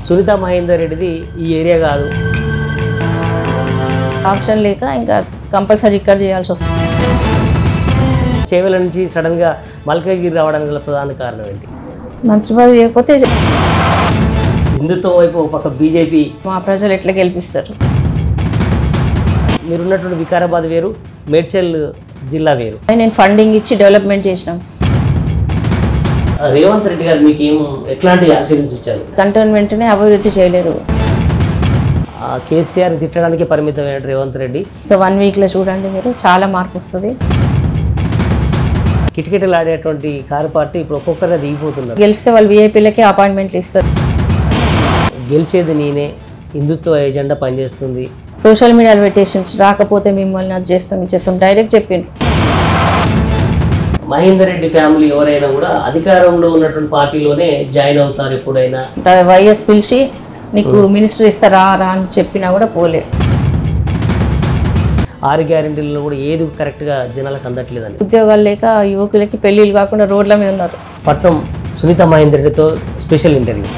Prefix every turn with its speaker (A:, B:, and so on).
A: సునీత మహేందర్ రెడ్డిది ఈ ఏరియా కాదు.
B: ఆప్షన్ లేక ఇంకా కంపల్సరీ ఇక్కడ చేయాల్సి వస్తుంది.
A: చేవెల నుంచి సడన్గా మల్కాజ్గిరి రావడానికి గల ప్రధాన కారణం ఏంటి?
B: మంత్రి పదవి లేకపోతే
A: హిందుత్వం వైపు ఒక పక్క బీజేపీ,
B: మా ప్రజలు ఎట్లా గెలిపిస్తారు?
A: మీరున్నటువంటి వికారాబాద్ వేరు, మేడ్చల్ జిల్లా వేరు.
B: నేను ఫండింగ్ ఇచ్చి డెవలప్మెంట్ చేసినాం.
A: రేవంత్ రెడ్డి గారు మీకు ఎట్లాంటి ఆశీర్వాదాలు ఇచ్చారు?
B: కంటోన్మెంట్ని అభివృద్ధి చేయలేరు.
A: కేసీఆర్ తిట్టడానికి పరిమితమైన రేవంత్ రెడ్డి
B: ఇక 1 వీక్లో చూడండి మీరు, చాలా మార్పు వస్తుంది.
A: కిటకిటలు ఆడేటువంటి కారు పార్టీ ఇప్పుడు ఒక్కొక్కరిగా దిగిపోతున్నారు.
B: గెలిస్తే వాళ్ళు వీఐపీలకే అపాయింట్మెంట్లు ఇస్తారు.
A: గెలిచేది నేనే, హిందుత్వ ఎజెండా పనిచేస్తుంది.
B: సోషల్ మీడియాలో పెట్టేసి రాకపోతే మిమ్మల్ని అది చేస్తాం ఇచ్చేస్తాం డైరెక్ట్ చెప్పిండ్రు.
A: మహేందర్ రెడ్డి ఫ్యామిలీ ఎవరైనా కూడా అధికారంలో ఉన్నటువంటి పార్టీలోనే జాయిన్ అవుతారు. ఎప్పుడైనా
B: వైఎస్ పిలిచి నీకు మినిస్టర్ ఇస్తారా రా అని చెప్పినా కూడా పోలే.
A: 6 గ్యారెంటీలలో కూడా ఏది కరెక్ట్గా జనాలకు అందట్లేదని,
B: ఉద్యోగాలు లేక యువకులకి పెళ్ళిళ్ళు కాకుండా రోడ్ల మీద ఉన్నారు.
A: పట్నం సునీత మహేందర్ రెడ్డితో స్పెషల్ ఇంటర్వ్యూ.